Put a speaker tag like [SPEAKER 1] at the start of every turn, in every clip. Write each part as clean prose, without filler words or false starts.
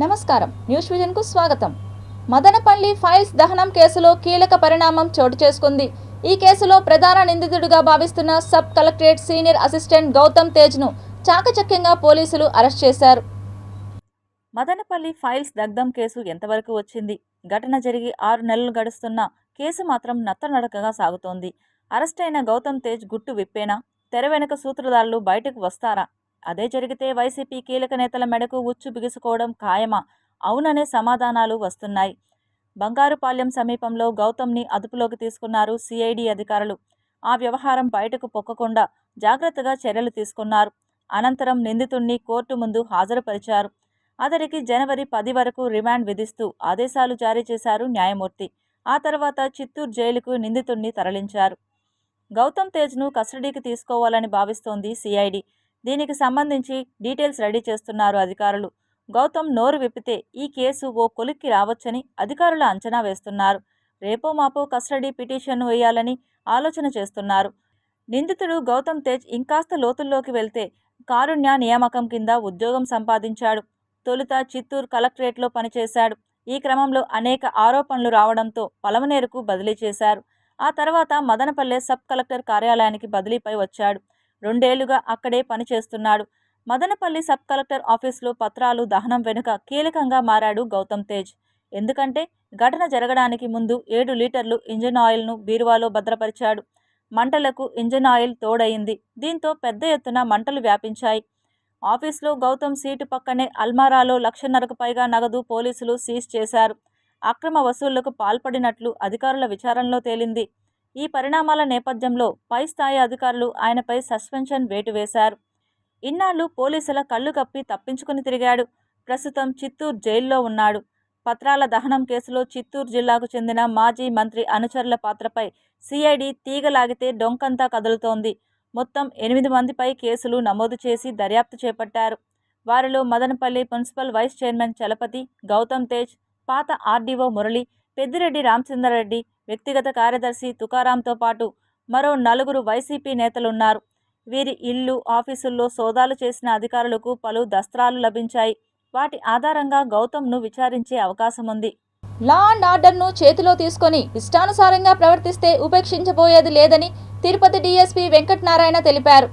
[SPEAKER 1] నమస్కారం, news vision కు స్వాగతం. మదనపల్లి ఫైల్స్ దహనం కేసులో కీలక పరిణామం చోటు చేసుకుంది. ఈ కేసులో ప్రధాన నిందితుడిగా భావిస్తున్న sub collectorate senior assistant Gautam తేజ్ను చాకచక్యంగా పోలీసులు అరెస్ట్ చేశారు. మదనపల్లి ఫైల్స్ దగ్ధం కేసు ఎంతవరకు వచ్చింది? ఘటన జరిగి 6 నెలలు గడుస్తున్నా కేసు మాత్రం నత్తనడకగా సాగుతోంది. అరెస్ట్ అయిన గౌతమ్ తేజ్ గుట్టు విప్పేనా? తెర వెనుక సూత్రధారులు బయటకు వస్తారా? అదే జరిగితే వైసీపీ కీలక నేతల మెడకు ఉచ్చు బిగుసుకోవడం ఖాయమా? అవుననే సమాధానాలు వస్తున్నాయి. బంగారుపాలెం సమీపంలో గౌతమ్ని అదుపులోకి తీసుకున్నారు సిఐడి అధికారులు. ఆ వ్యవహారం బయటకు పొక్కకుండా జాగ్రత్తగా చర్యలు తీసుకున్నారు. అనంతరం నిందితుణ్ణి కోర్టు ముందు హాజరుపరిచారు. అతడికి జనవరి 10 వరకు రిమాండ్ విధిస్తూ ఆదేశాలు జారీ చేశారు న్యాయమూర్తి. ఆ తర్వాత చిత్తూరు జైలుకు నిందితుణ్ణి తరలించారు. గౌతమ్ తేజ్ను కస్టడీకి తీసుకోవాలని భావిస్తోంది సిఐడి. దీనికి సంబంధించి డీటెయిల్స్ రెడీ చేస్తున్నారు అధికారులు. గౌతమ్ నోరు విప్పితే ఈ కేసు ఓ కొలిక్కి రావచ్చని అధికారులు అంచనా వేస్తున్నారు. రేపో మాపో కస్టడీ పిటిషన్ను వేయాలని ఆలోచన చేస్తున్నారు. నిందితుడు గౌతమ్ తేజ్ ఇంకాస్త లోతుల్లోకి వెళ్తే కారుణ్య నియామకం కింద ఉద్యోగం సంపాదించాడు. తొలుత చిత్తూరు కలెక్టరేట్లో పనిచేశాడు. ఈ క్రమంలో అనేక ఆరోపణలు రావడంతో పలమనేరుకు బదిలీ చేశారు. ఆ తర్వాత మదనపల్లె సబ్ కలెక్టర్ కార్యాలయానికి బదిలీపై వచ్చాడు. 2 ఏళ్లుగా అక్కడే పనిచేస్తున్నాడు. మదనపల్లి సబ్ కలెక్టర్ ఆఫీసులో పత్రాలు దహనం వెనుక కీలకంగా మారాడు గౌతమ్ తేజ్. ఎందుకంటే ఘటన జరగడానికి ముందు 7 లీటర్లు ఇంజిన్ ఆయిల్ను బీరువాలో భద్రపరిచాడు. మంటలకు ఇంజిన్ ఆయిల్ తోడయింది. దీంతో పెద్ద ఎత్తున మంటలు వ్యాపించాయి. ఆఫీసులో గౌతమ్ సీటు పక్కనే అల్మారాలో 1,50,000కు పైగా నగదు పోలీసులు సీజ్ చేశారు. అక్రమ వసూళ్లకు పాల్పడినట్లు అధికారుల విచారణలో తేలింది. ఈ పరిణామాల నేపథ్యంలో పై స్థాయి అధికారులు ఆయనపై సస్పెన్షన్ వేటు వేశారు. ఇన్నాళ్లు పోలీసుల కళ్లు కప్పి తప్పించుకుని తిరిగాడు. ప్రస్తుతం చిత్తూరు జైల్లో ఉన్నాడు. పత్రాల దహనం కేసులో చిత్తూరు జిల్లాకు చెందిన మాజీ మంత్రి అనుచరుల పాత్రపై సిఐడి తీగలాగితే డొంకంతా కదులుతోంది. మొత్తం 8 మందిపై కేసులు నమోదు చేసి దర్యాప్తు చేపట్టారు. వారిలో Madanapalle municipal vice chairman Chalapathi, Gautam Tej, పాత ఆర్డీఓ మురళి, పెద్దిరెడ్డి రామచంద్రారెడ్డి, వ్యక్తిగత కార్యదర్శి తుకారాంతో పాటు మరో 4 వైసీపీ నేతలున్నారు. వీరి ఇల్లు, ఆఫీసుల్లో సోదాలు చేసిన అధికారులకు పలు దస్త్రాలు లభించాయి. వాటి ఆధారంగా గౌతమ్ను విచారించే అవకాశం ఉంది. లా అండ్ ఆర్డర్ను చేతిలో తీసుకొని ఇష్టానుసారంగా ప్రవర్తిస్తే ఉపేక్షించబోయేది లేదని తిరుపతి డీఎస్పీ వెంకటనారాయణ తెలిపారు.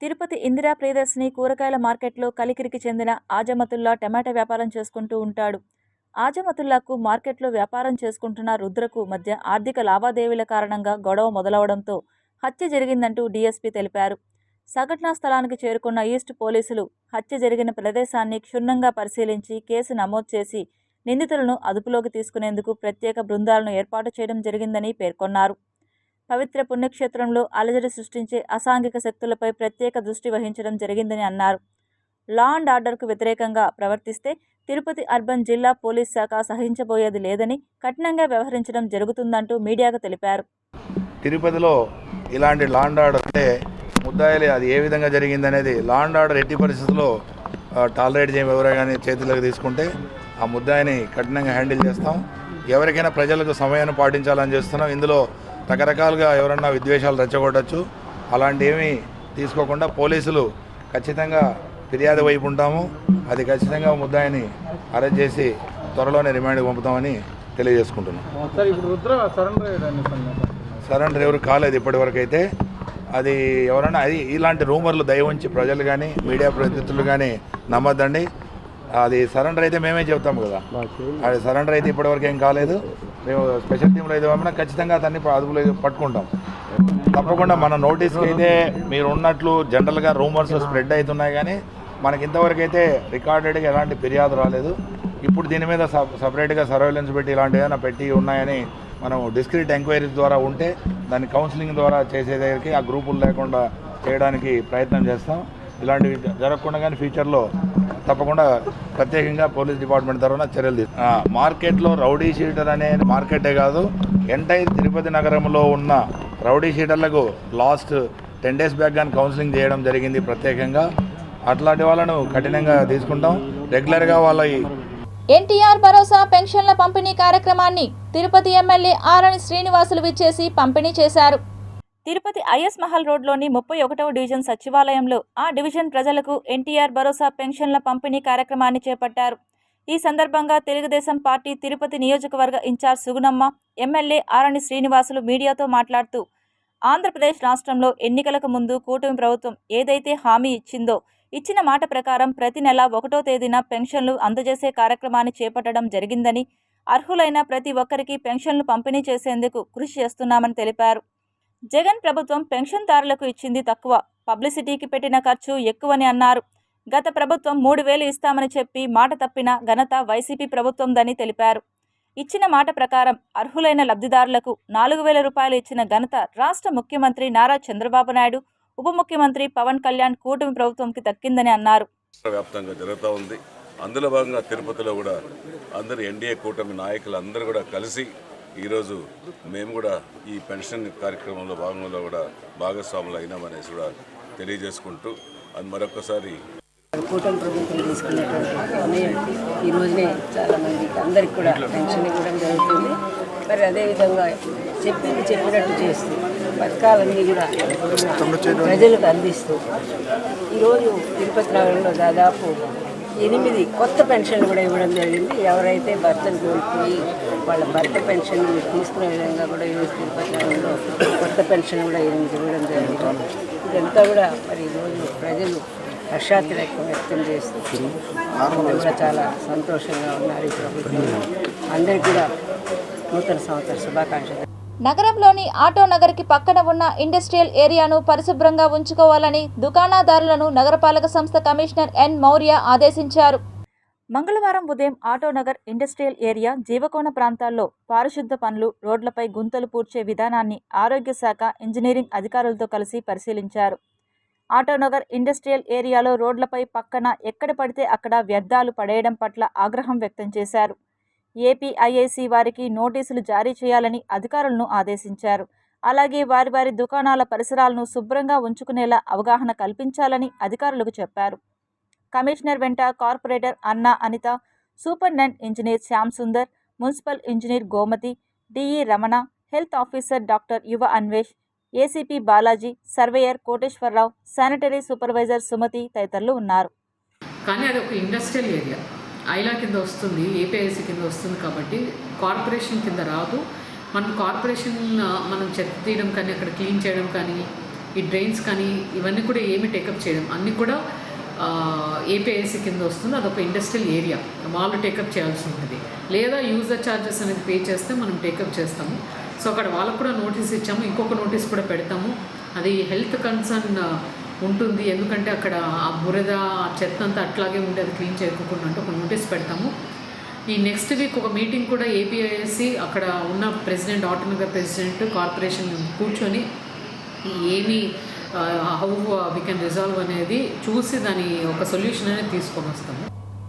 [SPEAKER 1] తిరుపతి ఇందిరా ప్రియదర్శిని కూరగాయల మార్కెట్లో కలికిరికి చెందిన ఆజమతుల్లా టమాటా వ్యాపారం చేసుకుంటూ ఉంటాడు. ఆజమతుల్లాకు మార్కెట్లో వ్యాపారం చేసుకుంటున్న రుద్రకు మధ్య ఆర్థిక లావాదేవీల కారణంగా గొడవ మొదలవడంతో హత్య జరిగిందంటూ డీఎస్పీ తెలిపారు. సంఘటనా స్థలానికి చేరుకున్న ఈస్ట్ పోలీసులు హత్య జరిగిన ప్రదేశాన్ని క్షుణ్ణంగా పరిశీలించి కేసు నమోదు చేసి నిందితులను అదుపులోకి తీసుకునేందుకు ప్రత్యేక బృందాలను ఏర్పాటు చేయడం జరిగిందని పేర్కొన్నారు. పవిత్ర పుణ్యక్షేత్రంలో అలజడి సృష్టించే అసాంఘిక శక్తులపై ప్రత్యేక దృష్టి వహించడం జరిగిందని అన్నారు. లా అండ్ ఆర్డర్కు వ్యతిరేకంగా ప్రవర్తిస్తే తిరుపతి అర్బన్ జిల్లా పోలీస్ శాఖ సహించబోయేది లేదని కఠినంగా వ్యవహరించడం జరుగుతుందంటూ మీడియాకు తెలిపారు.
[SPEAKER 2] తిరుపతిలో ఇలాంటి లా అండ్ ఆర్డర్ అంటే ముద్దాయిలు అది ఏ విధంగా జరిగిందనేది లా అండ్ ఆర్డర్ ఎట్టి పరిస్థితుల్లో టాలరేట్ చేయడం ఎవరైనా కానీ చేతుల్లోకి తీసుకుంటే ఆ ముద్దాయిని కఠినంగా హ్యాండిల్ చేస్తాం. ఎవరికైనా ప్రజలకు సమయాన్ని పాటించాలని చేస్తున్నాం. ఇందులో రకరకాలుగా ఎవరన్నా విద్వేషాలు రెచ్చగొట్టచ్చు. అలాంటి ఏమీ తీసుకోకుండా పోలీసులు ఖచ్చితంగా ఫిర్యాదు వైపు ఉంటాము. అది ఖచ్చితంగా ముద్దాయిని అరెస్ట్ చేసి త్వరలోనే రిమాండ్కి పంపుతామని తెలియజేసుకుంటున్నాం. సరెండర్ ఎవరు కాలేదు ఇప్పటివరకు అయితే. అది ఎవరన్నా అది ఇలాంటి రూమర్లు దయవుంచి ప్రజలు కానీ మీడియా ప్రతినిధులు కానీ నమ్మద్దండి. అది సరెండర్ అయితే మేమే చెప్తాము కదా. అది సరెండర్ అయితే ఇప్పటివరకు ఏం కాలేదు. మేము స్పెషల్ టీంలో అయితే ఏమన్నా ఖచ్చితంగా అతన్ని అదుపులో పట్టుకుంటాం. తప్పకుండా మన నోటీస్కి అయితే మీరు ఉన్నట్లు జనరల్గా రూమర్స్ స్ప్రెడ్ అవుతున్నాయి కానీ మనకి ఇంతవరకు అయితే రికార్డెడ్గా ఎలాంటి ఫిర్యాదు రాలేదు. ఇప్పుడు దీని మీద సపరేట్గా సర్వేలెన్స్ పెట్టి ఇలాంటి ఏదైనా పెట్టి ఉన్నాయని మనం డిస్క్రీట్ ఎంక్వైరీస్ ద్వారా ఉంటే దాన్ని కౌన్సిలింగ్ ద్వారా చేసే దగ్గరికి ఆ గ్రూపులు లేకుండా చేయడానికి ప్రయత్నం చేస్తాం. ఇలాంటివి జరగకుండా కానీ ఫ్యూచర్లో తప్పకుండా ప్రత్యేకంగా పోలీస్ డిపార్ట్మెంట్ తరఫున చర్యలు తీసుకుంటాం. మార్కెట్లో రౌడీ షీటర్ అనే మార్కెటే కాదు, ఎంటైర్ తిరుపతి నగరంలో ఉన్న రౌడీ షీటర్లకు లాస్ట్ 10 days బ్యాక్ కానీ కౌన్సిలింగ్ చేయడం జరిగింది ప్రత్యేకంగా. అట్లాంటి వాళ్ళను కఠినంగా తీసుకుంటాం. రెగ్యులర్గా వాళ్ళ
[SPEAKER 1] ఎన్టీఆర్ భరోసా పెన్షన్ల పంపిణీ కార్యక్రమాన్ని తిరుపతి ఎమ్మెల్యే ఆరణి శ్రీనివాసులు విచ్చేసి పంపిణీ చేశారు. తిరుపతి ఐఎస్ మహల్ రోడ్లోని 31వ డివిజన్ సచివాలయంలో ఆ డివిజన్ ప్రజలకు ఎన్టీఆర్ భరోసా పెన్షన్ల పంపిణీ కార్యక్రమాన్ని చేపట్టారు. ఈ సందర్భంగా తెలుగుదేశం పార్టీ తిరుపతి నియోజకవర్గ ఇన్ఛార్జ్ సుగుణమ్మ, ఎమ్మెల్యే ఆరణి శ్రీనివాసులు మీడియాతో మాట్లాడుతూ, ఆంధ్రప్రదేశ్ రాష్ట్రంలో ఎన్నికలకు ముందు కూటమి ప్రభుత్వం ఏదైతే హామీ ఇచ్చిందో ఇచ్చిన మాట ప్రకారం ప్రతి నెల 1వ తేదీన పెన్షన్లు అందజేసే కార్యక్రమాన్ని చేపట్టడం జరిగిందని, అర్హులైన ప్రతి ఒక్కరికి పెన్షన్లు పంపిణీ చేసేందుకు కృషి చేస్తున్నామని తెలిపారు. జగన్ ప్రభుత్వం పెన్షన్దారులకు ఇచ్చింది తక్కువ, పబ్లిసిటీకి పెట్టిన ఖర్చు ఎక్కువని అన్నారు. గత ప్రభుత్వం 3,000 ఇస్తామని చెప్పి మాట తప్పిన ఘనత వైసీపీ ప్రభుత్వందని తెలిపారు. ఇచ్చిన మాట ప్రకారం అర్హులైన లబ్ధిదారులకు 4,000 రూపాయలు ఇచ్చిన ఘనత రాష్ట్ర ముఖ్యమంత్రి నారా చంద్రబాబు నాయుడు, ఉప ముఖ్యమంత్రి పవన్ కళ్యాణ్ కూటమి ప్రభుత్వంకి దక్కిందని అన్నారు.
[SPEAKER 3] వ్యాప్తంగా జరుగుతూ ఉంది. అందులో భాగంగా తిరుపతిలో కూడా అందరు ఎన్డీఏ కూటమి నాయకులు అందరూ కూడా కలిసి ఈరోజు మేము కూడా ఈ పెన్షన్ కార్యక్రమంలో భాగంలో కూడా భాగస్వాములు అయినామనేసి కూడా తెలియజేసుకుంటూ అది మరొకసారి
[SPEAKER 4] కూటమి ప్రభుత్వం తీసుకున్నటువంటి నిర్ణయం ఈ రోజునే చాలామందికి అందరికి కూడా పెన్షన్ ఇవ్వడం జరుగుతుంది. మరి అదేవిధంగా చెప్పినట్టు చేస్తూ పథకాలన్నీ కూడా ప్రజలకు అందిస్తూ ఈరోజు తిరుపతి నగరంలో దాదాపు 8 కొత్త పెన్షన్లు కూడా ఇవ్వడం జరిగింది. ఎవరైతే భర్తను కోల్పోయి వాళ్ళ భర్త పెన్షన్ తీసుకునే విధంగా కూడా ఈరోజు తిరుపతి నగరంలో కొత్త పెన్షన్ కూడా 8 ఇవ్వడం జరిగింది. ఇదంతా కూడా మరి ఈరోజు ప్రజలు హర్షాతిరేకం వ్యక్తం చేస్తూ కూడా చాలా సంతోషంగా ఉన్నారు. ఈ ప్రభుత్వం అందరికీ కూడా నూతన సంవత్సర శుభాకాంక్షలు.
[SPEAKER 1] నగరంలోని ఆటో నగర్కి పక్కన ఉన్న ఇండస్ట్రియల్ ఏరియాను పరిశుభ్రంగా ఉంచుకోవాలని దుకాణదారులను నగరపాలక సంస్థ కమిషనర్ ఎన్ మౌర్య ఆదేశించారు. మంగళవారం ఉదయం ఆటోనగర్ ఇండస్ట్రియల్ ఏరియా, జీవకోణ ప్రాంతాల్లో పారిశుద్ధ పనులు, రోడ్లపై గుంతలు పూడ్చే విధానాన్ని ఆరోగ్య శాఖ, ఇంజనీరింగ్ అధికారులతో కలిసి పరిశీలించారు. ఆటోనగర్ ఇండస్ట్రియల్ ఏరియాలో రోడ్లపై పక్కన ఎక్కడ పడితే అక్కడ వ్యర్థాలు పడేయడం పట్ల ఆగ్రహం వ్యక్తం చేశారు. ఏపీఐఐసి వారికి నోటీసులు జారీ చేయాలని అధికారులను ఆదేశించారు. అలాగే వారి దుకాణాల పరిసరాలను శుభ్రంగా ఉంచుకునేలా అవగాహన కల్పించాలని అధికారులకు చెప్పారు. కమిషనర్ వెంట corporator Anna Anitha, superintendent engineer Shyam Sundar, municipal engineer Gomathi, DE Ramana, health officer doctor Yuva Anvesh, ACP Balaji, surveyor Koteswararao, sanitary supervisor Sumathi తదితరులు ఉన్నారు.
[SPEAKER 5] కానీ అది ఒక ఇండస్ట్రియల్ ఏరియా, ఐలా కింద వస్తుంది, ఏపీఐసి కింద వస్తుంది కాబట్టి కార్పొరేషన్ కింద రాదు. మనం చెత్త తీయడం కానీ, అక్కడ క్లీన్ చేయడం కానీ, ఈ డ్రైన్స్ కానీ ఇవన్నీ కూడా ఏమి టేకప్ చేయడం అన్నీ కూడా ఏపీఐసి కింద వస్తుంది. అదొక ఇండస్ట్రియల్ ఏరియా, వాళ్ళు టేకప్ చేయాల్సి ఉంటుంది. లేదా యూజర్ ఛార్జెస్ అనేది పే చేస్తే మనం టేకప్ చేస్తాము. సో అక్కడ వాళ్ళకు కూడా నోటీస్ ఇచ్చాము, ఇంకొక నోటీస్ కూడా పెడతాము. అది హెల్త్ కన్సర్న్ ఉంటుంది, ఎందుకంటే అక్కడ ఆ బురద, చెత్త అంతా అట్లాగే ఉండి అది క్లీన్ చేయకుండా అంటే ఒక నోటీస్ పెడతాము. ఈ నెక్స్ట్ వీక్ ఒక మీటింగ్ కూడా ఏపీఐసి అక్కడ ఉన్న ప్రెసిడెంట్, ఆటోనగర్ ప్రెసిడెంట్, కార్పొరేషన్ కూర్చొని ఏమి హౌ వి కెన్ రిజాల్వ్ అనేది చూసి దాని ఒక సొల్యూషన్ అనేది తీసుకొని వస్తాము.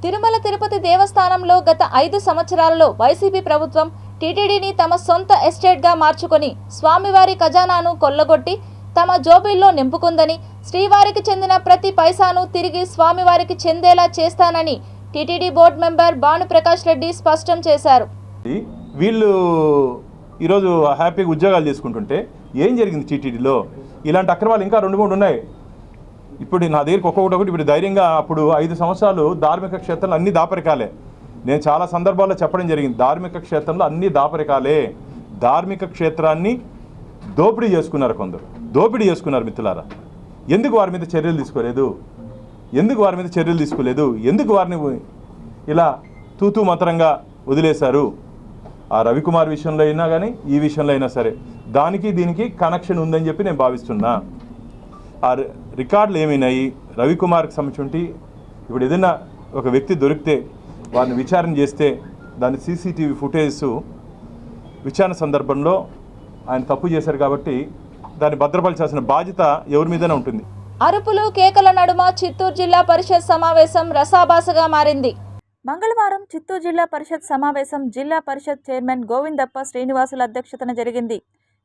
[SPEAKER 1] తిరుమల తిరుపతి దేవస్థానంలో గత 5 సంవత్సరాలలో వైసీపీ ప్రభుత్వం టీటీడీని తమ సొంత ఎస్టేట్గా మార్చుకొని స్వామివారి ఖజానాను కొల్లగొట్టి తమ జోబీల్లో నింపుకుందని, శ్రీవారికి చెందిన ప్రతి పైసాను తిరిగి స్వామివారికి చెందేలా చేస్తానని TTD board member Bhanuprakash Reddy స్పష్టం చేశారు.
[SPEAKER 6] వీళ్ళు ఈరోజు హ్యాపీగా ఉద్యోగాలు చేసుకుంటుంటే ఏం జరిగింది టీటీడీలో? ఇలాంటి అక్రమాలు ఇంకా 2-3 ఉన్నాయి. ఇప్పుడు నా దగ్గరికి ఒక్కొక్కటి ఇప్పుడు ధైర్యంగా అప్పుడు 5 సంవత్సరాలు ధార్మిక క్షేత్రంలో అన్ని దాపరికాలే. నేను చాలా సందర్భాల్లో చెప్పడం జరిగింది, ధార్మిక క్షేత్రంలో అన్ని దాపరికాలే. ధార్మిక క్షేత్రాన్ని దోపిడీ చేసుకున్నారు, కొందరు దోపిడీ చేసుకున్నారు. మిత్రులారా, ఎందుకు వారి మీద చర్యలు తీసుకోలేదు? ఎందుకు వారిని ఇలా తూతూ మంత్రంగా వదిలేశారు? ఆ రవికుమార్ విషయంలో అయినా కానీ, ఈ విషయంలో అయినా సరే దానికి దీనికి కనెక్షన్ ఉందని చెప్పి నేను భావిస్తున్నా. ఆ రికార్డులు ఏమైనాయి? రవికుమార్కి సంబంధించి ఇప్పుడు ఏదైనా ఒక వ్యక్తి దొరికితే వారిని విచారణ చేస్తే దాని సీసీటీవీ ఫుటేజ్ విచారణ సందర్భంలో ఆయన తప్పు చేశారు కాబట్టి దాన్ని భద్రపరచాల్సిన బాధ్యత ఎవరి మీదనే ఉంటుంది.
[SPEAKER 1] అరుపులు, కేకల నడుమ చిత్తూరు జిల్లా పరిషత్ సమావేశం రసాభాసగా మారింది. మంగళవారం చిత్తూరు జిల్లా పరిషత్ సమావేశం జిల్లా పరిషత్ చైర్మన్ గోవిందప్ప శ్రీనివాసుల అధ్యక్షతన జరిగింది.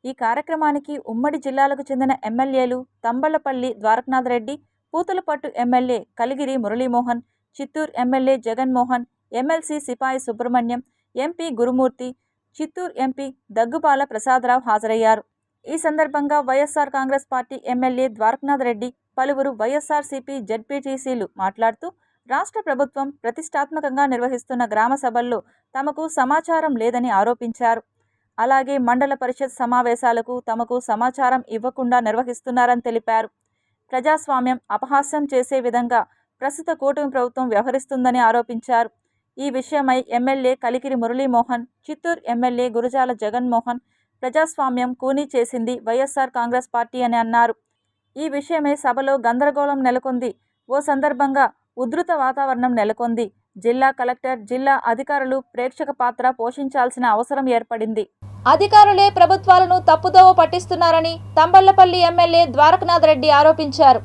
[SPEAKER 1] ఈ కార్యక్రమానికి ఉమ్మడి జిల్లాలకు చెందిన ఎమ్మెల్యేలు Thamballapalle Dwarakanath Reddy, Puthalapattu MLA Kaligiri Muralimohan, Chittoor MLA Jaganmohan, MLC Sipai Subrahmanyam, MP Gurumurthy, Chittoor MP Daggupala Prasadarao హాజరయ్యారు. ఈ సందర్భంగా YSR Congress party MLA Dwarakanath Reddy, పలువురు వైఎస్ఆర్సీపీ జెడ్పీటీసీలు మాట్లాడుతూ రాష్ట్ర ప్రభుత్వం ప్రతిష్టాత్మకంగా నిర్వహిస్తున్న గ్రామ సభల్లో తమకు సమాచారం లేదని ఆరోపించారు. అలాగే మండల పరిషత్ సమావేశాలకు తమకు సమాచారం ఇవ్వకుండా నిర్వహిస్తున్నారని తెలిపారు. ప్రజాస్వామ్యం అపహాస్యం చేసే విధంగా ప్రస్తుత కూటమి ప్రభుత్వం వ్యవహరిస్తుందని ఆరోపించారు. ఈ విషయమై ఎమ్మెల్యే కలికిరి మురళీమోహన్, చిత్తూరు ఎమ్మెల్యే గురజాల జగన్మోహన్ ప్రజాస్వామ్యం కూనీ చేసింది వైఎస్ఆర్ కాంగ్రెస్ పార్టీ అని అన్నారు. ఈ విషయమై సభలో గందరగోళం నెలకొంది. ఓ సందర్భంగా ఉధృత వాతావరణం నెలకొంది. జిల్లా కలెక్టర్, జిల్లా అధికారులు ప్రేక్షక పాత్ర పోషించాల్సిన అవసరం ఏర్పడింది. అధికారులే ప్రభుత్వాలను తప్పుదోవ పట్టిస్తున్నారని తంబళ్లపల్లి ఎమ్మెల్యే ద్వారకనాథ్ రెడ్డి ఆరోపించారు.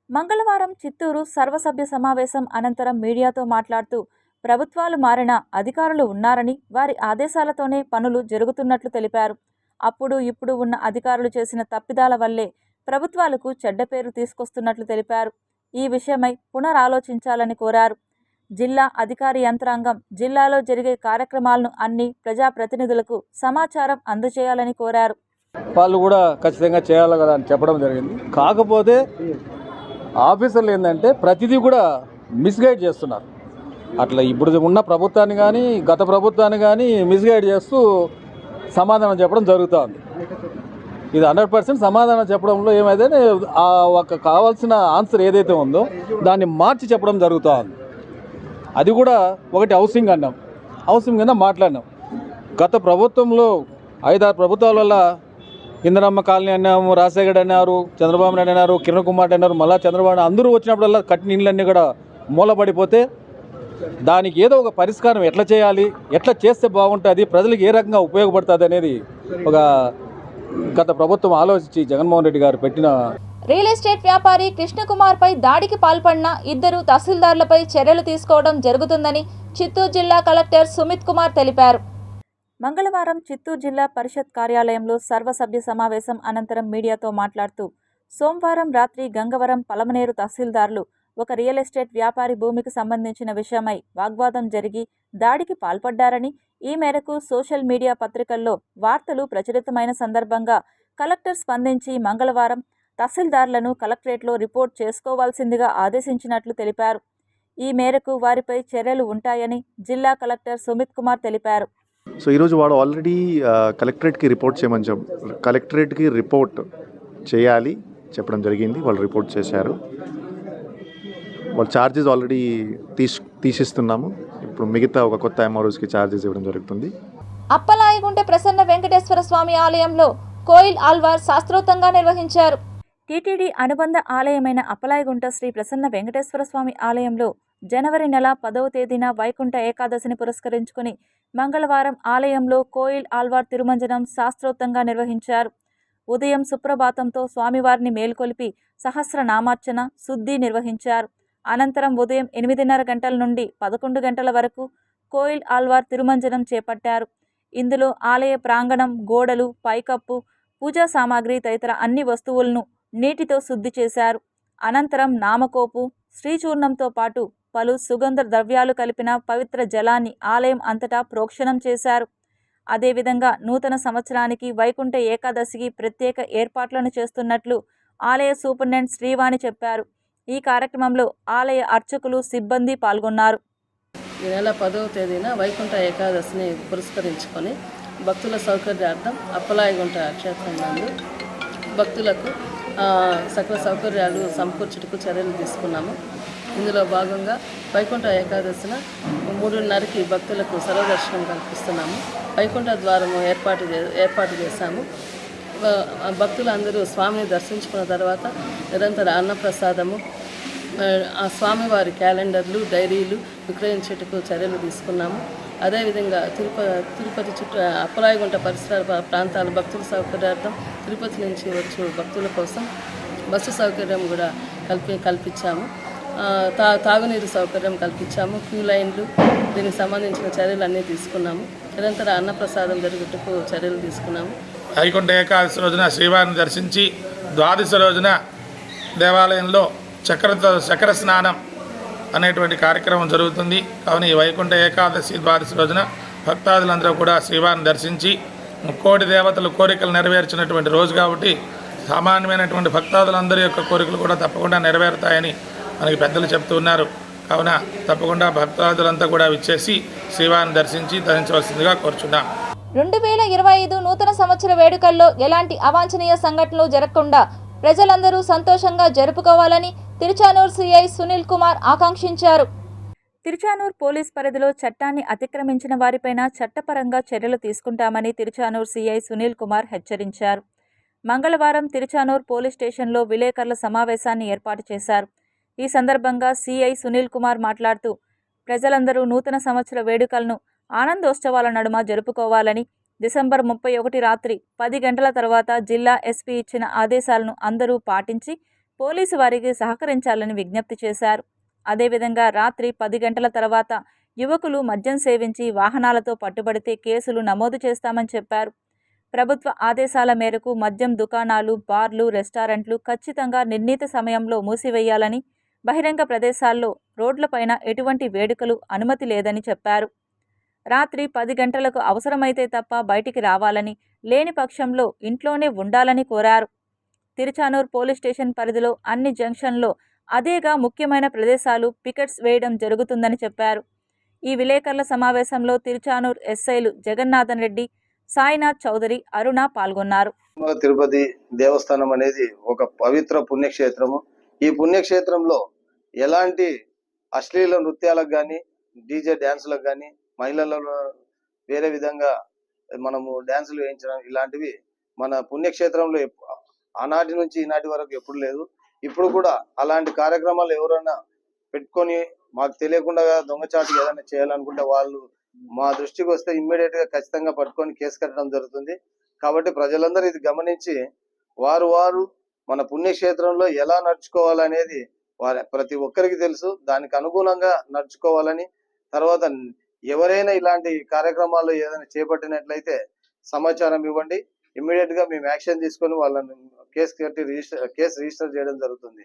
[SPEAKER 1] మంగళవారం చిత్తూరు సర్వసభ్య సమావేశం అనంతరం మీడియాతో మాట్లాడుతూ ప్రభుత్వాలు మారినా అధికారులు ఉన్నారని, వారి ఆదేశాలతోనే పనులు జరుగుతున్నట్లు తెలిపారు. అప్పుడు ఇప్పుడు ఉన్న అధికారులు చేసిన తప్పిదాల వల్లే ప్రభుత్వాలకు చెడ్డ పేరు తీసుకొస్తున్నట్లు తెలిపారు. ఈ విషయమై పునరాలోచించాలని కోరారు. జిల్లా అధికారి యంత్రాంగం జిల్లాలో జరిగే కార్యక్రమాలను అన్ని ప్రజాప్రతినిధులకు సమాచారం అందజేయాలని కోరారు.
[SPEAKER 7] వాళ్ళు కూడా ఖచ్చితంగా చేయాలి కదా అని చెప్పడం జరిగింది. కాకపోతే ఆఫీసర్లు ఏంటంటే ప్రతిదీ కూడా మిస్గైడ్ చేస్తున్నారు. అట్లా ఇప్పుడు ఉన్న ప్రభుత్వాన్ని కానీ గత ప్రభుత్వాన్ని కానీ మిస్గైడ్ చేస్తూ సమాధానం చెప్పడం జరుగుతూ ఉంది. ఇది 100% సమాధానం చెప్పడంలో ఏమైతే ఆ ఒక కావాల్సిన ఆన్సర్ ఏదైతే ఉందో దాన్ని మార్చి చెప్పడం జరుగుతూ ఉంది. అది కూడా ఒకటి హౌసింగ్ అన్నాం, హౌసింగ్ కింద మాట్లాడినాం. గత ప్రభుత్వంలో 5-6 ప్రభుత్వాల వల్ల ఇందిరమ్మ కాలనీ అన్నాము, రాజశేఖర్ అన్నారు, చంద్రబాబు నాయుడు అన్నారు, కిరణ్ కుమార్ అన్నారు, మళ్ళా చంద్రబాబు అందరూ వచ్చినప్పుడల్లా కట్టిన ఇళ్ళన్నీ కూడా మూలపడిపోతే దానికి ఏదో ఒక పరిష్కారం ఎట్లా చేయాలి, ఎట్లా చేస్తే బాగుంటుంది, ప్రజలకు ఏ రకంగా ఉపయోగపడుతుంది అనేది ఒక గత ప్రభుత్వం ఆలోచించి జగన్మోహన్ రెడ్డి గారు పెట్టిన.
[SPEAKER 1] రియల్ ఎస్టేట్ వ్యాపారి కృష్ణకుమార్పై దాడికి పాల్పడిన 2 తహసీల్దార్లపై చర్యలు తీసుకోవడం జరుగుతుందని చిత్తూరు జిల్లా కలెక్టర్ సుమిత్ కుమార్ తెలిపారు. మంగళవారం చిత్తూరు జిల్లా పరిషత్ కార్యాలయంలో సర్వసభ్య సమావేశం అనంతరం మీడియాతో మాట్లాడుతూ సోమవారం రాత్రి గంగవరం పలమనేరు తహసీల్దార్లు ఒక రియల్ ఎస్టేట్ వ్యాపారి భూమికి సంబంధించిన విషయమై వాగ్వాదం జరిగి దాడికి పాల్పడ్డారని, ఈ మేరకు సోషల్ మీడియా పత్రికల్లో వార్తలు ప్రచురితమైన సందర్భంగా కలెక్టర్ స్పందించి మంగళవారం తహసీల్దార్లను కలెక్టరేట్లో రిపోర్ట్ చేసుకోవాల్సిందిగా ఆదేశించినట్లు తెలిపారు. ఈ మేరకు వారిపై చర్యలు ఉంటాయని జిల్లా కలెక్టర్ సుమిత్ కుమార్ తెలిపారు.
[SPEAKER 8] సో ఈరోజు వాడు ఆల్రెడీ కలెక్టరేట్కి రిపోర్ట్ చేయమని కలెక్టరేట్కి రిపోర్ట్ చేయాలి చెప్పడం జరిగింది. వాళ్ళు రిపోర్ట్ చేశారు. వాళ్ళ ఛార్జెస్ ఆల్రెడీ తీసిస్తున్నాము. ఇప్పుడు మిగతా ఒక కొత్త ఎంఆర్ఓస్కి ఛార్జెస్ ఇవ్వడం జరుగుతుంది.
[SPEAKER 1] అప్పలాయగుంట ప్రసన్న వెంకటేశ్వర స్వామి ఆలయంలో కోయిల్ ఆల్వార్ శాస్త్రోక్తంగా నిర్వహించారు. టీటీడీ అనుబంధ ఆలయమైన అప్పలాయగుంట శ్రీ ప్రసన్న వెంకటేశ్వర స్వామి ఆలయంలో జనవరి నెల 10వ తేదీన వైకుంఠ ఏకాదశిని పురస్కరించుకుని మంగళవారం ఆలయంలో కోయిల్ ఆల్వార్ తిరుమంజనం శాస్త్రోక్తంగా నిర్వహించారు. ఉదయం సుప్రభాతంతో స్వామివారిని మేల్కొలిపి సహస్రనామార్చన, శుద్ధి నిర్వహించారు. అనంతరం ఉదయం 8:30 గంటల నుండి 11 గంటల వరకు కోయిల్ ఆల్వార్ తిరుమంజనం చేపట్టారు. ఇందులో ఆలయ ప్రాంగణం, గోడలు, పైకప్పు, పూజా సామాగ్రి తదితర అన్ని వస్తువులను నీటితో శుద్ధి చేశారు. అనంతరం నామకోపు, శ్రీచూర్ణంతో పాటు పలు సుగంధ ద్రవ్యాలు కలిపిన పవిత్ర జలాన్ని ఆలయం అంతటా ప్రోక్షణం చేశారు. అదేవిధంగా నూతన సంవత్సరానికి వైకుంఠ ఏకాదశికి ప్రత్యేక ఏర్పాట్లను చేస్తున్నట్లు ఆలయ సూపరింటెండెంట్ శ్రీవాణి చెప్పారు. ఈ కార్యక్రమంలో ఆలయ అర్చకులు, సిబ్బంది పాల్గొన్నారు.
[SPEAKER 9] ఈ నెల 10వ తేదీన వైకుంఠ ఏకాదశిని పురస్కరించుకొని భక్తుల సౌకర్యార్థం అప్పలాయగుంట క్షేత్రం నందు భక్తులకు సకల సౌకర్యాలు సమకూర్చుటకు చర్యలు తీసుకున్నాము. ఇందులో భాగంగా వైకుంఠ ఏకాదశిన 3:30కి భక్తులకు సర్వదర్శనం కల్పిస్తున్నాము. వైకుంఠ ద్వారము ఏర్పాటు చేశాము. భక్తులందరూ స్వామిని దర్శించుకున్న తర్వాత నిరంతర అన్నప్రసాదము, ఆ స్వామివారి క్యాలెండర్లు, డైరీలు విక్రయించేటకు చర్యలు తీసుకున్నాము. అదేవిధంగా తిరుపతి చుట్టూ అప్పలాయగుంట పరిసర ప్రాంతాల భక్తుల సౌకర్యార్థం తిరుపతి నుంచి వచ్చు భక్తుల కోసం బస్సు సౌకర్యం కూడా కల్పించాము. తాగునీరు సౌకర్యం కల్పించాము. క్యూ లైన్లు, దీనికి సంబంధించిన చర్యలు అన్నీ తీసుకున్నాము. నిరంతర అన్నప్రసాదం జరుగుటకు చర్యలు తీసుకున్నాము.
[SPEAKER 10] వైకుంఠ ఏకాదశి రోజున శ్రీవారిని దర్శించి ద్వాదశి రోజున దేవాలయంలో చక్ర స్నానం అనేటువంటి కార్యక్రమం జరుగుతుంది. కావున ఈ వైకుంఠ ఏకాదశి ద్వాదశి రోజున భక్తాదులందరూ కూడా శ్రీవారిని దర్శించి 1 కోటి దేవతలు కోరికలు నెరవేర్చినటువంటి రోజు కాబట్టి సామాన్యమైనటువంటి భక్తాదులందరి యొక్క కోరికలు కూడా తప్పకుండా నెరవేరుతాయని మనకి పెద్దలు చెప్తూ ఉన్నారు. కావున తప్పకుండా భక్తాదులంతా కూడా విచ్చేసి శ్రీవారిని దర్శించి ధరించవలసిందిగా కోరుచున్నాం.
[SPEAKER 1] 2025 నూతన సంవత్సర వేడుకల్లో ఎలాంటి అవాంఛనీయ సంఘటనలు జరగకుండా ప్రజలందరూ సంతోషంగా జరుపుకోవాలని తిరుచానూరు సిఐ సునీల్ కుమార్ ఆకాంక్షించారు. తిరుచానూరు పోలీస్ పరిధిలో చట్టాన్ని అతిక్రమించిన వారిపైన చట్టపరంగా చర్యలు తీసుకుంటామని తిరుచానూరు సిఐ సునీల్ కుమార్ హెచ్చరించారు. మంగళవారం తిరుచానూరు పోలీస్ స్టేషన్లో విలేకరుల సమావేశాన్ని ఏర్పాటు చేశారు. ఈ సందర్భంగా సిఐ సునీల్ కుమార్ మాట్లాడుతూ ప్రజలందరూ నూతన సంవత్సర వేడుకలను ఆనందోత్సవాల నడుమ జరుపుకోవాలని, డిసెంబర్ 31 రాత్రి 10 గంటల తర్వాత జిల్లా ఎస్పీ ఇచ్చిన ఆదేశాలను అందరూ పాటించి పోలీసు వారికి సహకరించాలని విజ్ఞప్తి చేశారు. అదేవిధంగా రాత్రి 10 గంటల తర్వాత యువకులు మద్యం సేవించి వాహనాలతో పట్టుబడితే కేసులు నమోదు చేస్తామని చెప్పారు. ప్రభుత్వ ఆదేశాల మేరకు మద్యం దుకాణాలు, బార్లు, రెస్టారెంట్లు ఖచ్చితంగా నిర్ణీత సమయంలో మూసివేయాలని, బహిరంగ ప్రదేశాల్లో రోడ్లపైన ఎటువంటి వేడుకలు అనుమతి లేదని చెప్పారు. రాత్రి 10 గంటలకు అవసరమైతే తప్ప బయటికి రావాలని, లేని పక్షంలో ఇంట్లోనే ఉండాలని కోరారు. తిరుచానూరు పోలీస్ స్టేషన్ పరిధిలో అన్ని జంక్షన్లో అదేగా ముఖ్యమైన ప్రదేశాలు పికెట్స్ వేయడం జరుగుతుందని చెప్పారు. ఈ విలేకరుల సమావేశంలో తిరుచానూరు ఎస్ఐలు జగన్నాథన్ రెడ్డి, సాయినాథ్ చౌదరి, అరుణ పాల్గొన్నారు.
[SPEAKER 11] తిరుపతి దేవస్థానం అనేది ఒక పవిత్ర పుణ్యక్షేత్రము. ఈ పుణ్యక్షేత్రంలో ఎలాంటి అశ్లీల నృత్యాలకు కానీ, డీజే డ్యాన్సులకు కానీ, మహిళలలో వేరే విధంగా మనము డ్యాన్సులు వేయించడం ఇలాంటివి మన పుణ్యక్షేత్రంలో ఆనాటి నుంచి ఈనాటి వరకు ఎప్పుడు లేదు. ఇప్పుడు కూడా అలాంటి కార్యక్రమాలు ఎవరైనా పెట్టుకొని మాకు తెలియకుండా దొంగచాటు ఏదైనా చేయాలనుకుంటే వాళ్ళు మా దృష్టికి వస్తే ఇమ్మీడియట్ గా ఖచ్చితంగా పట్టుకొని కేసు కట్టడం జరుగుతుంది. కాబట్టి ప్రజలందరూ ఇది గమనించి వారు మన పుణ్యక్షేత్రంలో ఎలా నడుచుకోవాలనేది ప్రతి ఒక్కరికి తెలుసు. దానికి అనుగుణంగా నడుచుకోవాలని, తర్వాత ఎవరైనా ఇలాంటి కార్యక్రమాలు ఏదైనా చేపట్టినట్లయితే సమాచారం ఇవ్వండి. ఇమ్మీడియట్ గా మేము యాక్షన్ తీసుకొని వాళ్ళని కేసు రిజిస్టర్ చేయడం జరుగుతుంది.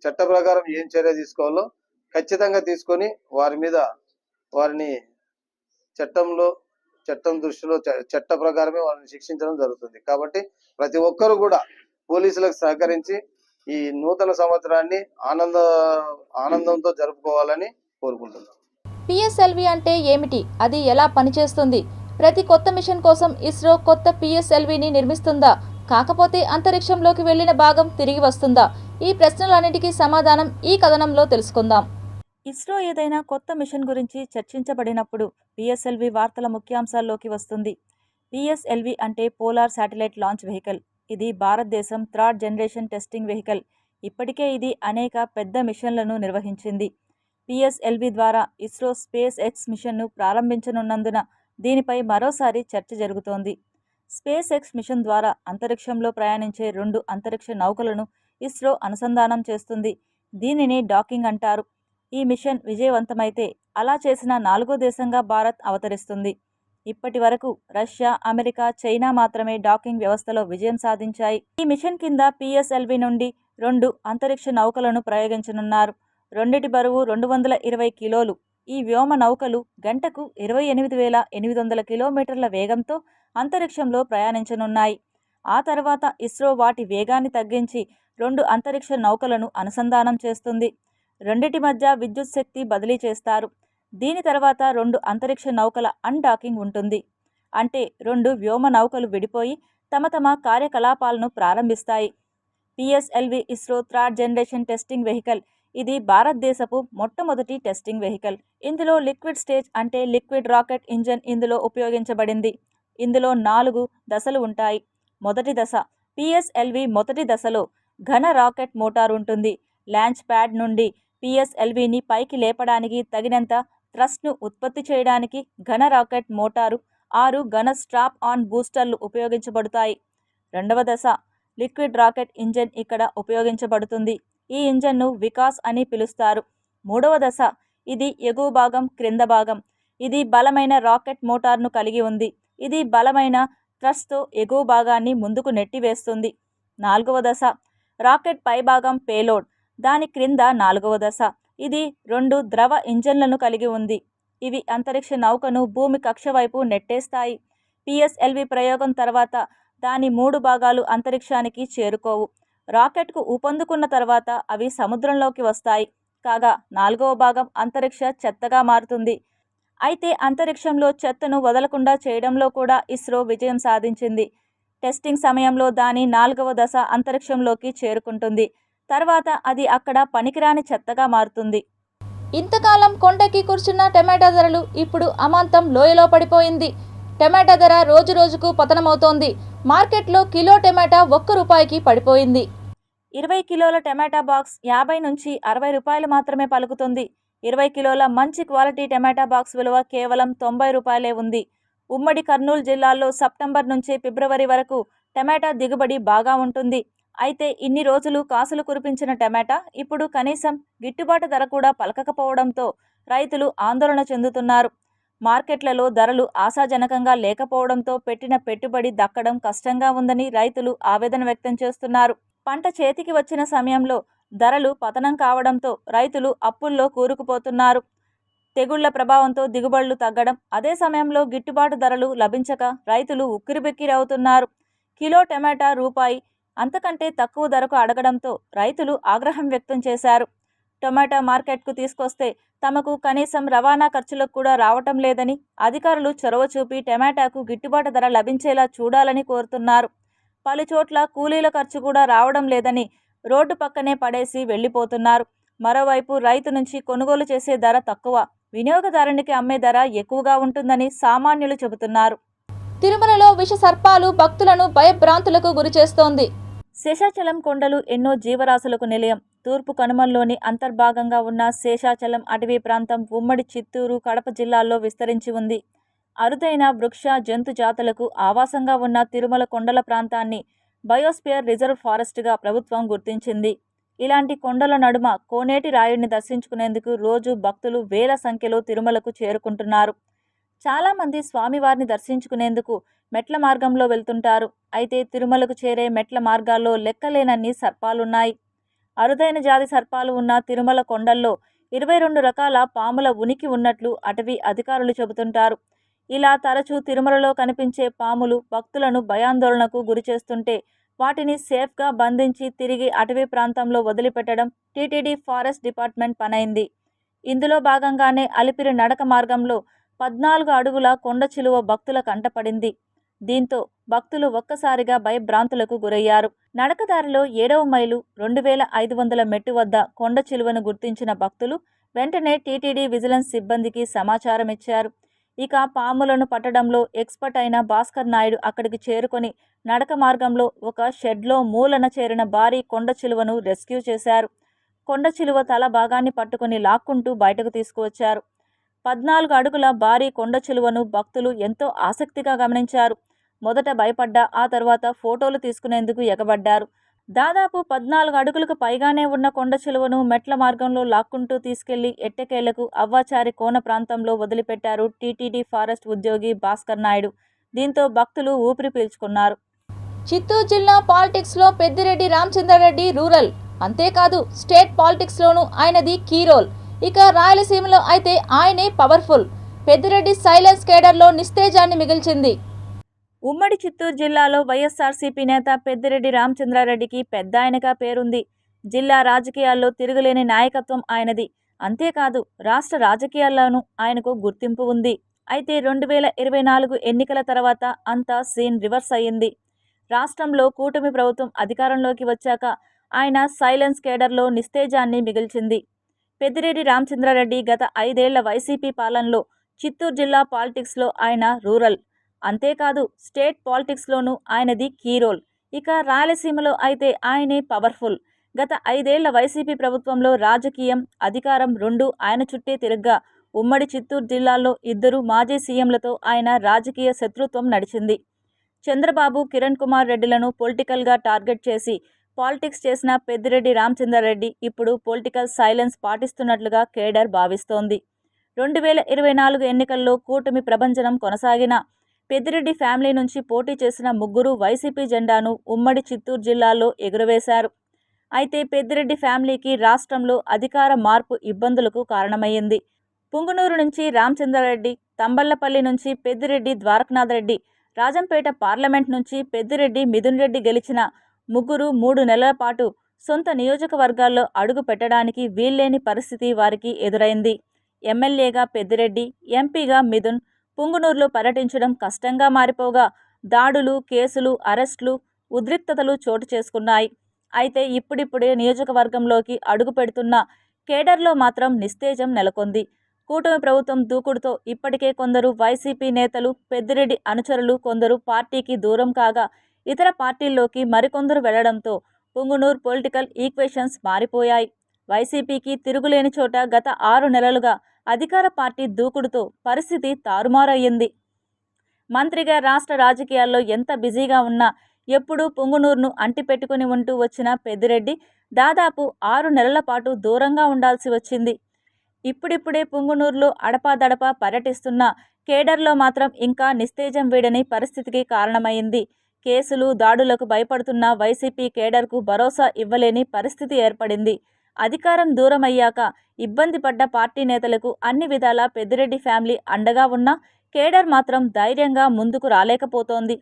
[SPEAKER 11] చట్ట ప్రకారం ఏం చర్య తీసుకోవాలో ఖచ్చితంగా తీసుకొని వారిని చట్టం దృష్టిలో చట్ట ప్రకారమే వాళ్ళని శిక్షించడం జరుగుతుంది. కాబట్టి ప్రతి ఒక్కరు కూడా పోలీసులకు సహకరించి ఈ నూతన సంవత్సరాన్ని ఆనందంతో జరుపుకోవాలని కోరుకుంటున్నాం.
[SPEAKER 1] పిఎస్ఎల్వి అంటే ఏమిటి? అది ఎలా పనిచేస్తుంది? ప్రతి కొత్త మిషన్ కోసం ఇస్రో కొత్త పిఎస్ఎల్విని నిర్మిస్తుందా? కాకపోతే అంతరిక్షంలోకి వెళ్లిన భాగం తిరిగి వస్తుందా? ఈ ప్రశ్నలన్నిటికీ సమాధానం ఈ కథనంలో తెలుసుకుందాం. ఇస్రో ఏదైనా కొత్త మిషన్ గురించి చర్చించబడినప్పుడు పిఎస్ఎల్వి వార్తల ముఖ్యాంశాల్లోకి వస్తుంది. పిఎస్ఎల్వి అంటే పోలార్ శాటిలైట్ లాంచ్ వెహికల్. ఇది భారతదేశం 3rd జనరేషన్ టెస్టింగ్ వెహికల్. ఇప్పటికే ఇది అనేక పెద్ద మిషన్లను నిర్వహించింది. పిఎస్ఎల్వి ద్వారా ఇస్రో స్పేస్ ఎక్స్ మిషన్ను ప్రారంభించనున్నందున దీనిపై మరోసారి చర్చ జరుగుతోంది. స్పేస్ ఎక్స్ మిషన్ ద్వారా అంతరిక్షంలో ప్రయాణించే 2 అంతరిక్ష నౌకలను ఇస్రో అనుసంధానం చేస్తుంది. దీనిని డాకింగ్ అంటారు. ఈ మిషన్ విజయవంతమైతే అలా చేసిన 4వ దేశంగా భారత్ అవతరిస్తుంది. ఇప్పటి వరకు రష్యా, అమెరికా, చైనా మాత్రమే డాకింగ్ వ్యవస్థలో విజయం సాధించాయి. ఈ మిషన్ కింద పిఎస్ఎల్వి నుండి 2 అంతరిక్ష నౌకలను ప్రయోగించనున్నారు. రెండిటి బరువు 220 కిలోలు. ఈ వ్యోమ నౌకలు గంటకు 28,800 కిలోమీటర్ల వేగంతో అంతరిక్షంలో ప్రయాణించనున్నాయి. ఆ తర్వాత ఇస్రో వాటి వేగాన్ని తగ్గించి 2 అంతరిక్ష నౌకలను అనుసంధానం చేస్తుంది. రెండిటి మధ్య విద్యుత్ శక్తి బదిలీ చేస్తారు. దీని తర్వాత 2 అంతరిక్ష నౌకల అన్డాకింగ్ ఉంటుంది. అంటే 2 వ్యోమ నౌకలు విడిపోయి తమ కార్యకలాపాలను ప్రారంభిస్తాయి. PSLV ISRO 3rd generation testing vehicle. ఇది భారతదేశపు మొట్టమొదటి టెస్టింగ్ వెహికల్. ఇందులో లిక్విడ్ స్టేజ్ అంటే లిక్విడ్ రాకెట్ ఇంజన్ ఇందులో ఉపయోగించబడింది. ఇందులో 4 దశలు ఉంటాయి. మొదటి దశ పిఎస్ఎల్వి మొదటి దశలో ఘన రాకెట్ మోటార్ ఉంటుంది. లాంచ్ ప్యాడ్ నుండి పిఎస్ఎల్విని పైకి లేపడానికి తగినంత థ్రస్ట్ను ఉత్పత్తి చేయడానికి ఘన రాకెట్ మోటారు 6 ఘన స్ట్రాప్ ఆన్ బూస్టర్లు ఉపయోగించబడతాయి. రెండవ దశ లిక్విడ్ రాకెట్ ఇంజన్ ఇక్కడ ఉపయోగించబడుతుంది. ఈ ఇంజన్ను వికాస్ అని పిలుస్తారు. మూడవ దశ ఇది ఎగువ భాగం, క్రింద భాగం. ఇది బలమైన రాకెట్ మోటార్ను కలిగి ఉంది. ఇది బలమైన థ్రస్ట్తో ఎగువ భాగాన్ని ముందుకు నెట్టివేస్తుంది. 4వ దశ రాకెట్ పైభాగం పేలోడ్. దాని క్రింద 4వ దశ. ఇది 2 ద్రవ ఇంజన్లను కలిగి ఉంది. ఇవి అంతరిక్ష నౌకను భూమి కక్ష వైపు నెట్టేస్తాయి. పిఎస్ఎల్వి ప్రయోగం తర్వాత దాని 3 భాగాలు అంతరిక్షానికి చేరుకోవు. రాకెట్కు ఊపందుకున్న తర్వాత అవి సముద్రంలోకి వస్తాయి. కాగా 4వ భాగం అంతరిక్ష చెత్తగా మారుతుంది. అయితే అంతరిక్షంలో చెత్తను వదలకుండా చేయడంలో కూడా ఇస్రో విజయం సాధించింది. టెస్టింగ్ సమయంలో దాని 4వ దశ అంతరిక్షంలోకి చేరుకుంటుంది. తర్వాత అది అక్కడ పనికిరాని చెత్తగా మారుతుంది. ఇంతకాలం కొండకి కూర్చున్న టమాటా ధరలు ఇప్పుడు అమాంతం లోయలో పడిపోయింది. టమాటా ధర రోజు రోజుకు పతనమవుతోంది. మార్కెట్లో కిలో టమాటా ₹1 పడిపోయింది. 20 కిలోల టమాటా బాక్స్ 50 నుంచి 60 రూపాయలు మాత్రమే పలుకుతుంది. 20 కిలోల మంచి క్వాలిటీ టమాటా బాక్స్ విలువ కేవలం ₹90 ఉంది. ఉమ్మడి కర్నూలు జిల్లాలో సెప్టెంబర్ నుంచి ఫిబ్రవరి వరకు టమాటా దిగుబడి బాగా ఉంటుంది. అయితే ఇన్ని రోజులు కాసులు కురిపించిన టమాటా ఇప్పుడు కనీసం గిట్టుబాటు ధర కూడా పలకకపోవడంతో రైతులు ఆందోళన చెందుతున్నారు. మార్కెట్లలో ధరలు ఆశాజనకంగా లేకపోవడంతో పెట్టిన పెట్టుబడి దక్కడం కష్టంగా ఉందని రైతులు ఆవేదన వ్యక్తం చేస్తున్నారు. పంట చేతికి వచ్చిన సమయంలో ధరలు పతనం కావడంతో రైతులు అప్పుల్లో కూరుకుపోతున్నారు. తెగుళ్ల ప్రభావంతో దిగుబడులు తగ్గడం, అదే సమయంలో గిట్టుబాటు ధరలు లభించక రైతులు ఉక్కిరిబిక్కిరవుతున్నారు. కిలో టమాటా రూపాయి అంతకంటే తక్కువ ధరకు అడగడంతో రైతులు ఆగ్రహం వ్యక్తం చేశారు. టమాటా మార్కెట్కు తీసుకొస్తే తమకు కనీసం రవాణా ఖర్చులకు కూడా రావటం లేదని, అధికారులు చొరవ చూపి టమాటాకు గిట్టుబాటు ధర లభించేలా చూడాలని కోరుతున్నారు. పలుచోట్ల కూలీల ఖర్చు కూడా రావడం లేదని రోడ్డు పక్కనే పడేసి వెళ్లిపోతున్నారు. మరోవైపు రైతు నుంచి కొనుగోలు చేసే ధర తక్కువ, వినియోగదారునికి అమ్మే ధర ఎక్కువగా ఉంటుందని సామాన్యులు చెబుతున్నారు. తిరుమలలో విష సర్పాలు భక్తులను భయభ్రాంతులకు గురిచేస్తోంది. శేషాచలం కొండలు ఎన్నో జీవరాశులకు నిలయం. తూర్పు కనుమల్లోని అంతర్భాగంగా ఉన్న శేషాచలం అటవీ ప్రాంతం ఉమ్మడి చిత్తూరు, కడప జిల్లాల్లో విస్తరించి ఉంది. అరుదైన వృక్ష జంతు జాతులకు ఆవాసంగా ఉన్న తిరుమల కొండల ప్రాంతాన్ని బయోస్పియర్ రిజర్వ్ ఫారెస్ట్గా ప్రభుత్వం గుర్తించింది. ఇలాంటి కొండల నడుమ కోనేటి రాయుడిని దర్శించుకునేందుకు రోజు భక్తులు వేల సంఖ్యలో తిరుమలకు చేరుకుంటున్నారు. చాలామంది స్వామివారిని దర్శించుకునేందుకు మెట్ల మార్గంలో వెళ్తుంటారు. అయితే తిరుమలకు చేరే మెట్ల మార్గాల్లో లెక్కలేనన్ని సర్పాలున్నాయి. అరుదైన జాతి సర్పాలు ఉన్న తిరుమల కొండల్లో 22 రకాల పాముల ఉనికి ఉన్నట్లు అటవీ అధికారులు చెబుతుంటారు. ఇలా తరచూ తిరుమలలో కనిపించే పాములు భక్తులను భయాందోళనకు గురిచేస్తుంటే వాటిని సేఫ్గా బంధించి తిరిగి అటవీ ప్రాంతంలో వదిలిపెట్టడం టీటీడీ ఫారెస్ట్ డిపార్ట్మెంట్ పనైంది. ఇందులో భాగంగానే అలిపిరి నడక మార్గంలో 14 అడుగుల కొండ చిలువ భక్తుల కంటపడింది. దీంతో భక్తులు ఒక్కసారిగా భయభ్రాంతులకు గురయ్యారు. నడకదారిలో 7వ మైలు 2500 మెట్టు వద్ద కొండ చిలువను గుర్తించిన భక్తులు వెంటనే టీటీడీ విజిలెన్స్ సిబ్బందికి సమాచారం ఇచ్చారు. ఇక పాములను పట్టడంలో ఎక్స్పర్ట్ అయిన భాస్కర్ నాయుడు అక్కడికి చేరుకొని నడక మార్గంలో ఒక షెడ్లో మూలన చేరిన భారీ కొండ చిలువను రెస్క్యూ చేశారు. కొండ చిలువ తల భాగాన్ని పట్టుకుని లాక్కుంటూ బయటకు తీసుకువచ్చారు. 14 అడుగుల భారీ కొండ చిలువను భక్తులు ఎంతో ఆసక్తిగా గమనించారు. మొదట భయపడ్డా ఆ తర్వాత ఫోటోలు తీసుకునేందుకు ఎగబడ్డారు. దాదాపు 14 అడుగులకు పైగానే ఉన్న కొండ చిలువను మెట్ల మార్గంలో లాక్కుంటూ తీసుకెళ్లి ఎట్టకేలకు అవ్వాచారి కోన ప్రాంతంలో వదిలిపెట్టారు టీటీడీ ఫారెస్ట్ ఉద్యోగి భాస్కర్ నాయుడు. దీంతో భక్తులు ఊపిరి పీల్చుకున్నారు. చిత్తూరు జిల్లా పాలిటిక్స్లో పెద్దిరెడ్డి రామచంద్రారెడ్డి రూరల్, అంతేకాదు స్టేట్ పాలిటిక్స్లోనూ ఆయనది కీ రోల్. ఇక రాయలసీమలో అయితే ఆయనే పవర్ఫుల్. పెద్దిరెడ్డి సైలెన్స్ కేడర్లో నిస్తేజాన్ని మిగిల్చింది. ఉమ్మడి చిత్తూరు జిల్లాలో వైఎస్ఆర్సీపీ నేత పెద్దిరెడ్డి రామచంద్రారెడ్డికి పెద్ద ఆయనగా పేరుంది. జిల్లా రాజకీయాల్లో తిరుగులేని నాయకత్వం ఆయనది. అంతేకాదు రాష్ట్ర రాజకీయాల్లోనూ ఆయనకు గుర్తింపు ఉంది. అయితే 2024 ఎన్నికల తర్వాత అంతా సీన్ రివర్స్ అయ్యింది. రాష్ట్రంలో కూటమి ప్రభుత్వం అధికారంలోకి వచ్చాక ఆయన సైలెన్స్ కేడర్లో నిస్తేజాన్ని మిగిల్చింది. పెద్దిరెడ్డి రామచంద్రారెడ్డి గత 5 ఏళ్ల వైసీపీ పాలనలో చిత్తూరు జిల్లా పాలిటిక్స్లో ఆయన రూరల్, అంతేకాదు స్టేట్ పాలిటిక్స్లోనూ ఆయనది కీ రోల్. ఇక రాయలసీమలో అయితే ఆయనే పవర్ఫుల్. గత 5 ఏళ్ల వైసీపీ ప్రభుత్వంలో రాజకీయం, అధికారం రెండూ ఆయన చుట్టే తిరగ్గా ఉమ్మడి చిత్తూరు జిల్లాలో 2 మాజీ సీఎంలతో ఆయన రాజకీయ శత్రుత్వం నడిచింది. చంద్రబాబు, కిరణ్ కుమార్ రెడ్డిలను పొలిటికల్గా టార్గెట్ చేసి పాలిటిక్స్ చేసిన పెద్దిరెడ్డి రామచంద్రారెడ్డి ఇప్పుడు పొలిటికల్ సైలెన్స్ పాటిస్తున్నట్లుగా కేడర్ భావిస్తోంది. 2024 ఎన్నికల్లో కూటమి ప్రభంజనం కొనసాగిన పెద్దిరెడ్డి ఫ్యామిలీ నుంచి పోటీ చేసిన 3 వైసీపీ జెండాను ఉమ్మడి చిత్తూరు జిల్లాలో ఎగురవేశారు. అయితే పెద్దిరెడ్డి ఫ్యామిలీకి రాష్ట్రంలో అధికార మార్పు ఇబ్బందులకు కారణమయ్యింది. పుంగునూరు నుంచి రామచంద్రారెడ్డి, తంబళ్లపల్లి నుంచి పెద్దిరెడ్డి ద్వారకనాథ్ రెడ్డి, రాజంపేట పార్లమెంట్ నుంచి పెద్దిరెడ్డి మిథున్ రెడ్డి గెలిచిన 3 నెలల పాటు సొంత నియోజకవర్గాల్లో అడుగు పెట్టడానికి వీల్లేని పరిస్థితి వారికి ఎదురైంది. ఎమ్మెల్యేగా పెద్దిరెడ్డి, ఎంపీగా మిథున్ పుంగునూరులో పర్యటించడం కష్టంగా మారిపోగా దాడులు, కేసులు, అరెస్టులు, ఉద్రిక్తతలు చోటు చేసుకున్నాయి. అయితే ఇప్పుడిప్పుడే నియోజకవర్గంలోకి అడుగు పెడుతున్న కేడర్లో మాత్రం నిస్తేజం నెలకొంది. కూటమి ప్రభుత్వం దూకుడుతో ఇప్పటికే కొందరు వైసీపీ నేతలు, పెద్దిరెడ్డి అనుచరులు కొందరు పార్టీకి దూరం కాగా ఇతర పార్టీల్లోకి మరికొందరు వెళ్లడంతో పుంగునూరు పొలిటికల్ ఈక్వేషన్స్ మారిపోయాయి. వైసీపీకి తిరుగులేని చోట గత 6 నెలలుగా అధికార పార్టీ దూకుడుతో పరిస్థితి తారుమారయ్యింది. మంత్రిగా రాష్ట్ర రాజకీయాల్లో ఎంత బిజీగా ఉన్నా ఎప్పుడూ పుంగునూరును అంటిపెట్టుకుని ఉంటూ వచ్చిన పెద్దిరెడ్డి దాదాపు 6 నెలల పాటు దూరంగా ఉండాల్సి వచ్చింది. ఇప్పుడిప్పుడే పుంగునూరులో అడపాదడపా పర్యటిస్తున్న కేడర్లో మాత్రం ఇంకా నిస్తేజం వీడని పరిస్థితికి కారణమైంది. కేసులు, దాడులకు భయపడుతున్న వైసీపీ కేడర్కు భరోసా ఇవ్వలేని పరిస్థితి ఏర్పడింది. అధికారం దూరమయ్యాక ఇబ్బంది పడ్డ పార్టీ నేతలకు అన్ని విధాలా పెద్దిరెడ్డి ఫ్యామిలీ అండగా ఉన్నా కేడర్ మాత్రం ధైర్యంగా ముందుకు రాలేకపోతోంది.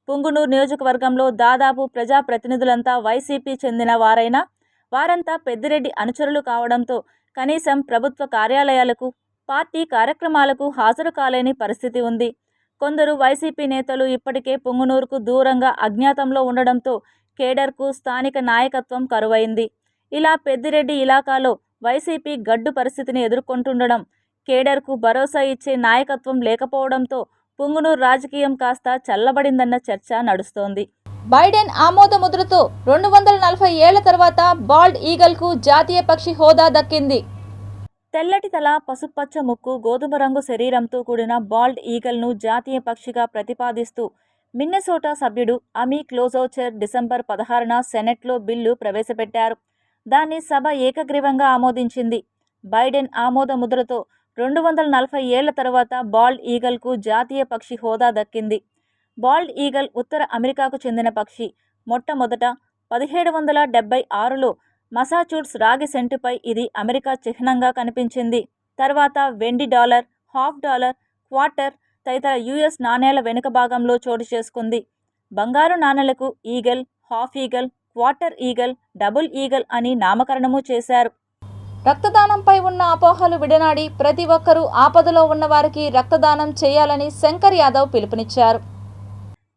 [SPEAKER 1] పుంగునూరు నియోజకవర్గంలో దాదాపు ప్రజాప్రతినిధులంతా వైసీపీ చెందిన వారైనా వారంతా పెద్దిరెడ్డి అనుచరులు కావడంతో కనీసం ప్రభుత్వ కార్యాలయాలకు, పార్టీ కార్యక్రమాలకు హాజరు కాలేని పరిస్థితి ఉంది. కొందరు వైసీపీ నేతలు ఇప్పటికే పుంగునూరుకు దూరంగా అజ్ఞాతంలో ఉండడంతో కేడర్కు స్థానిక నాయకత్వం కరువైంది. ఇలా పెద్దిరెడ్డి ఇలాకాలో వైసీపీ గడ్డు పరిస్థితిని ఎదుర్కొంటుండడం, కేడర్కు భరోసా ఇచ్చే నాయకత్వం లేకపోవడంతో పుంగునూరు రాజకీయం కాస్త చల్లబడిందన్న చర్చ నడుస్తోంది.
[SPEAKER 12] బైడెన్ ఆమోద ముద్రతో 240 ఏళ్ల తర్వాత బాల్డ్ ఈగల్కు జాతీయ పక్షి హోదా దక్కింది.
[SPEAKER 1] తెల్లటి తల, పసుపచ్చ ముక్కు, గోధుమ రంగు శరీరంతో కూడిన బాల్డ్ ఈగల్ను జాతీయ పక్షిగా ప్రతిపాదిస్తూ మిన్నెసోటా సభ్యుడు అమీ క్లోజోచర్ డిసెంబర్ 16న సెనెట్లో బిల్లు ప్రవేశపెట్టారు. దాన్ని సభ ఏకగ్రీవంగా ఆమోదించింది. బైడెన్ ఆమోద ముద్రతో 240 ఏళ్ల తర్వాత బాల్డ్ ఈగల్కు జాతీయ పక్షి హోదా దక్కింది. బాల్డ్ ఈగల్ ఉత్తర అమెరికాకు చెందిన పక్షి. మొట్టమొదట 1776లో మసాచూట్స్ రాగి సెంటుపై ఇది అమెరికా చిహ్నంగా కనిపించింది. తర్వాత వెండి డాలర్, హాఫ్ డాలర్, క్వార్టర్ తదితర యుఎస్ నాణేల వెనుక భాగంలో చోటు చేసుకుంది. బంగారు నాణేలకు eagle, half eagle, quarter eagle, double eagle అని నామకరణము చేశారు.
[SPEAKER 12] రక్తదానంపై ఉన్న అపోహలు విడనాడి ప్రతి ఒక్కరూ ఆపదలో ఉన్న వారికి రక్తదానం చేయాలని శంకర్ యాదవ్ పిలుపునిచ్చారు.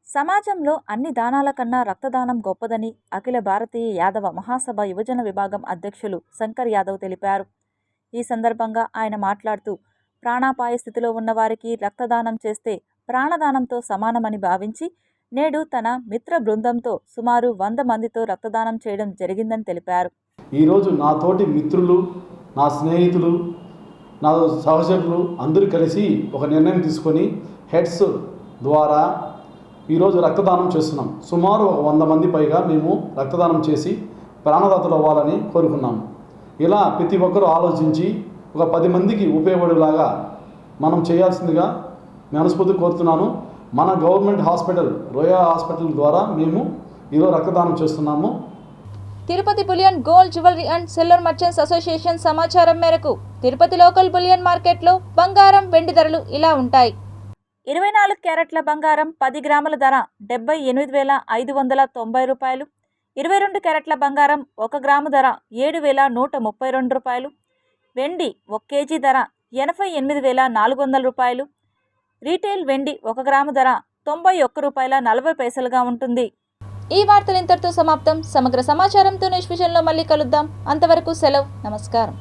[SPEAKER 1] సమాజంలో అన్ని దానాల కన్నా రక్తదానం గొప్పదని అఖిల భారతీయ యాదవ మహాసభ యువజన విభాగం అధ్యక్షులు శంకర్ యాదవ్ తెలిపారు. ఈ సందర్భంగా ఆయన మాట్లాడుతూ ప్రాణాపాయ స్థితిలో ఉన్నవారికి రక్తదానం చేస్తే ప్రాణదానంతో సమానమని భావించి నేడు తన మిత్ర బృందంతో సుమారు 100 మందితో రక్తదానం చేయడం జరిగిందని తెలిపారు.
[SPEAKER 13] ఈరోజు నా తోటి మిత్రులు, నా స్నేహితులు, నా సహచరులు అందరూ కలిసి ఒక నిర్ణయం తీసుకొని హెడ్స్ ద్వారా ఈరోజు రక్తదానం చేస్తున్నాం. సుమారు ఒక 100 మంది పైగా మేము రక్తదానం చేసి ప్రాణదాతలు అవ్వాలని కోరుకున్నాము. ఇలా ప్రతి ఒక్కరూ ఆలోచించి ఒక 10 మందికి ఉపయోగపడేలాగా మనం చేయాల్సిందిగా మనస్ఫూర్తి కోరుతున్నాను. మన గవర్నమెంట్ హాస్పిటల్, రోయా హాస్పిటల్ ద్వారా మేము ఈరోజు రక్తదానం చేస్తున్నాము.
[SPEAKER 12] Tirupati bullion gold jewellery and silver merchants association సమాచారం మేరకు తిరుపతి లోకల్ బులియన్ మార్కెట్లో బంగారం, వెండి ధరలు ఇలా ఉంటాయి.
[SPEAKER 1] 24 క్యారెట్ల బంగారం 10 గ్రాముల ధర 78,590 రూపాయలు. 22 క్యారెట్ల బంగారం 1 గ్రాము ధర 7,132 రూపాయలు. వెండి 1 కేజీ ధర 88,400 రూపాయలు. రీటైల్ వెండి 1 గ్రాము ధర 91 రూపాయల 40 పైసలుగా ఉంటుంది.
[SPEAKER 12] ఈ వార్తలు ఇంతటితో సమాప్తం. సమగ్ర సమాచారంతో నెక్స్ట్ విషయంలో మళ్ళీ కలుద్దాం. అంతవరకు సెలవు. నమస్కారం.